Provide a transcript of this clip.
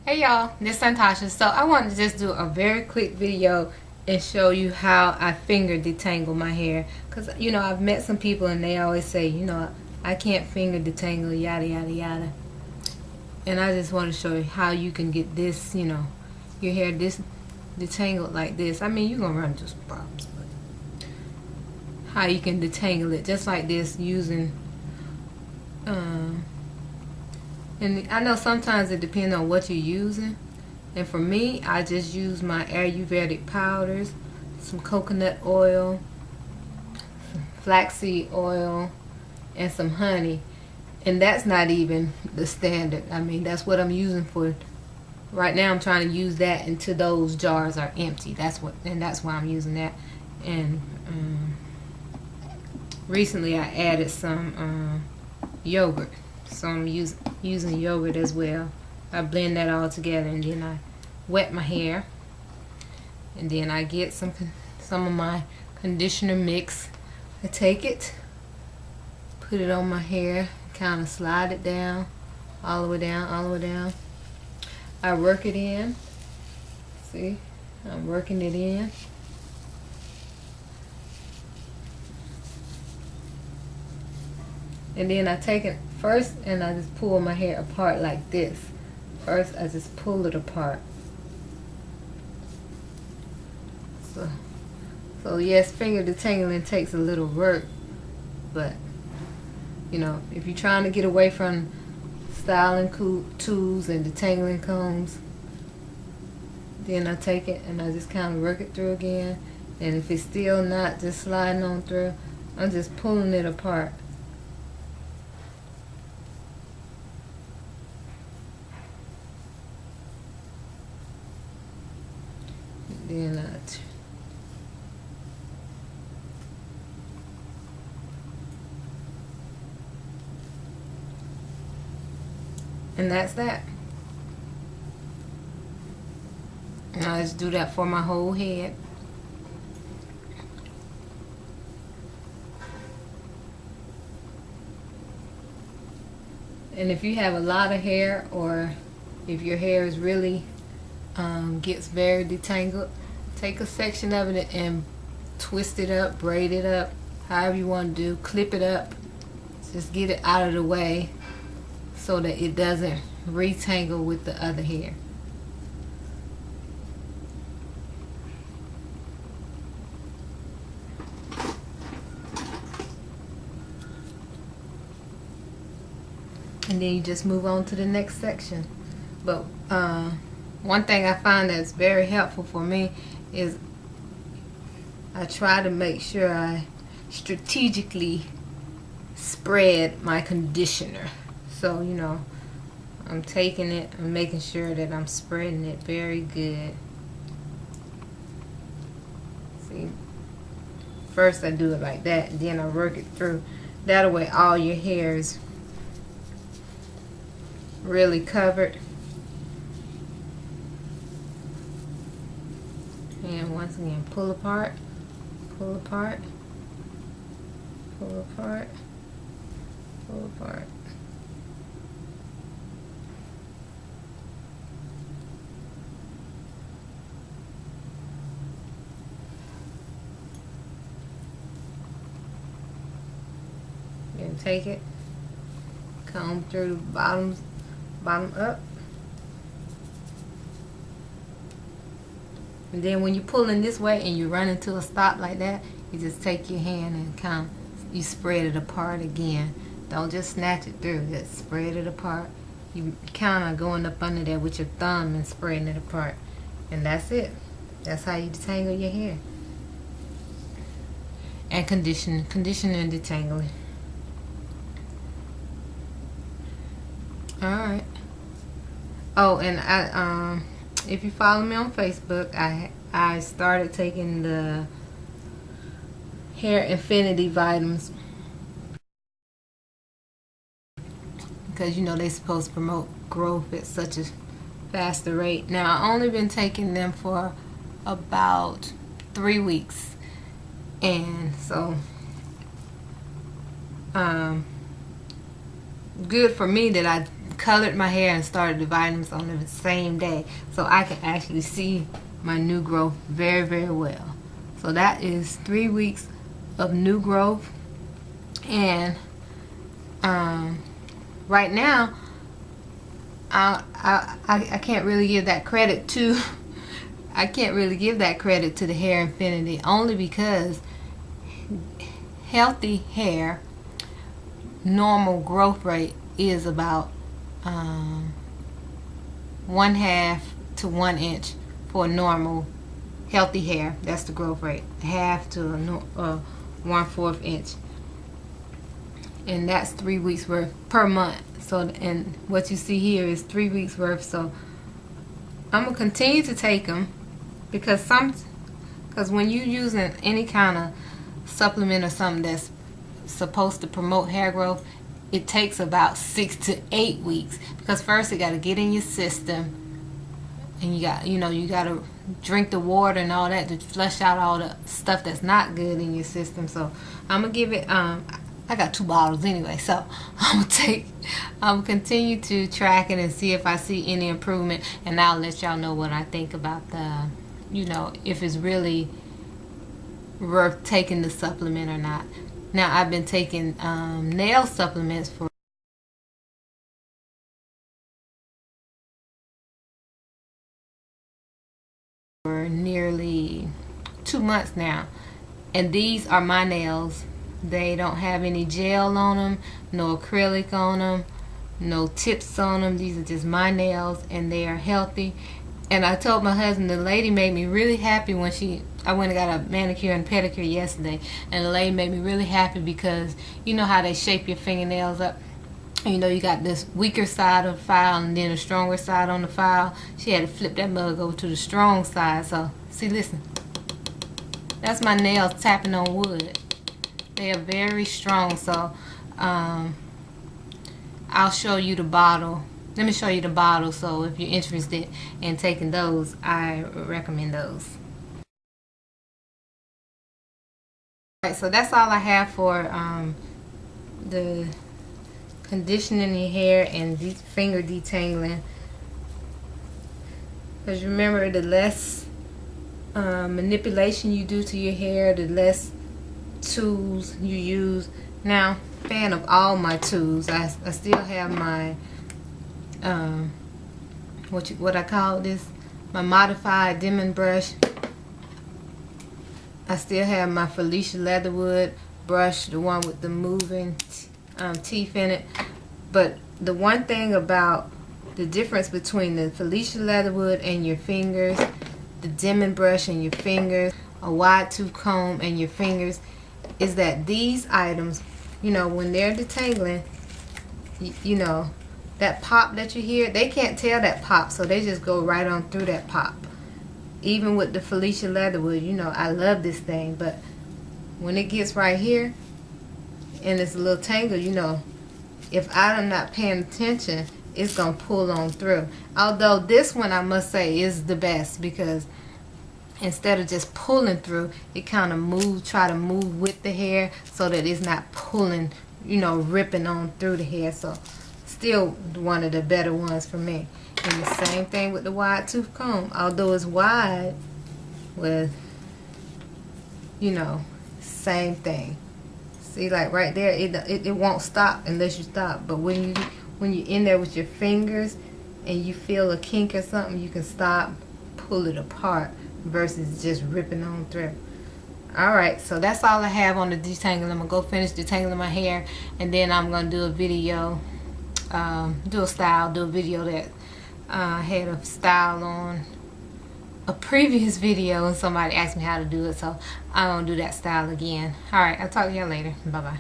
Hey y'all, this is Santasha. So I wanted to just do a very quick video and show you how I finger detangle my hair. Because, I've met some people and they always say, I can't finger detangle, yada, yada, yada. And I just want to show you how you can get this, your hair detangled like this. I mean, you're going to run into some problems, but how you can detangle it just like this using... And I know sometimes it depends on what you're using. And for me, I just use my Ayurvedic powders, some coconut oil, some flaxseed oil, and some honey. And that's not even the standard. I mean, that's what I'm using for. Right now I'm trying to use that until those jars are empty. That's why I'm using that. And recently I added some yogurt. So I'm using yogurt as well. I blend that all together and then I wet my hair. And then I get some of my conditioner mix. I take it, put it on my hair, kind of slide it down, all the way down, all the way down. I work it in. See, I'm working it in. And then I take it first and I just pull my hair apart like this. First I just pull it apart. So yes, finger detangling takes a little work, but if you're trying to get away from styling tools and detangling combs, then I take it and I just kind of work it through again. And if it's still not just sliding on through, I'm just pulling it apart. Then and that's that. And I just do that for my whole head. And if you have a lot of hair, or if your hair is really gets very detangled, take a section of it and twist it up, braid it up, however you want to do, clip it up. Just get it out of the way so that it doesn't retangle with the other hair. And then you just move on to the next section. But one thing I find that's very helpful for me is I try to make sure I strategically spread my conditioner. So, I'm taking it, I'm making sure that I'm spreading it very good. See, first I do it like that, and then I work it through. That way all your hair is really covered. And once again, pull apart, pull apart, pull apart, pull apart. Then take it, comb through the bottom up. And then when you're pulling this way and you run into a stop like that, you just take your hand and you spread it apart again. Don't just snatch it through, just spread it apart. You kind of going up under there with your thumb and spreading it apart. And that's it. That's how you detangle your hair. And condition and detangling. Alright. Oh, and if you follow me on Facebook, I started taking the Hair Infinity vitamins because they're supposed to promote growth at such a faster rate. Now I've only been taking them for about 3 weeks, and so good for me that I colored my hair and started the vitamins on the same day, so I can actually see my new growth very, very well. So that is 3 weeks of new growth. And right now I can't really give that credit to I can't really give that credit to the Hair Infinity, only because healthy hair normal growth rate is about 1/2 to 1 inch for normal healthy hair. That's the growth rate, 1/2 to 1/4 inch, and that's 3 weeks worth per month. So, and what you see here is 3 weeks worth. So I'm gonna continue to take them, because when you're using any kind of supplement or something that's supposed to promote hair growth, it takes about 6 to 8 weeks, because first it got to get in your system, and you got to drink the water and all that to flush out all the stuff that's not good in your system. So I'm gonna give it I got 2 bottles anyway, so I'm continue to track it and see if I see any improvement, and I'll let y'all know what I think about the, if it's really worth taking the supplement or not. Now, I've been taking nail supplements for nearly 2 months now, and these are my nails. They don't have any gel on them, no acrylic on them, no tips on them. These are just my nails, and they are healthy. And I told my husband, the lady made me really happy when I went and got a manicure and pedicure yesterday, and the lady made me really happy because you know how they shape your fingernails up. You got this weaker side of the file and then a stronger side on the file. She had to flip that mug over to the strong side. So, see, listen. That's my nails tapping on wood. They are very strong. So, I'll show you the bottle. Let me show you the bottle. So, if you're interested in taking those, I recommend those. Alright, so that's all I have for the conditioning your hair and finger detangling. Because remember, the less manipulation you do to your hair, the less tools you use. Now, fan of all my tools. I still have my what I call this, my modified diamond brush. I still have my Felicia Leatherwood brush, the one with the moving teeth in it. But the one thing about the difference between the Felicia Leatherwood and your fingers, the diamond brush and your fingers, a wide tooth comb and your fingers, is that these items, when they're detangling, that pop that you hear, they can't tell that pop, so they just go right on through that pop. Even with the Felicia Leatherwood, I love this thing, but when it gets right here and it's a little tangle, if I'm not paying attention, it's gonna pull on through. Although this one, I must say, is the best, because instead of just pulling through, it kind of try to move with the hair so that it's not pulling, ripping on through the hair. So still one of the better ones for me. And the same thing with the wide tooth comb. Although it's wide, with same thing. See, like right there, it won't stop unless you stop. But when you're in there with your fingers and you feel a kink or something, you can stop, pull it apart, versus just ripping on through. Alright, so that's all I have on the detangling. I'm going to go finish detangling my hair, and then I'm going to do a video, do a video that had a style on a previous video, and somebody asked me how to do it, so I'm going to do that style again. Alright, I'll talk to y'all later. Bye-bye.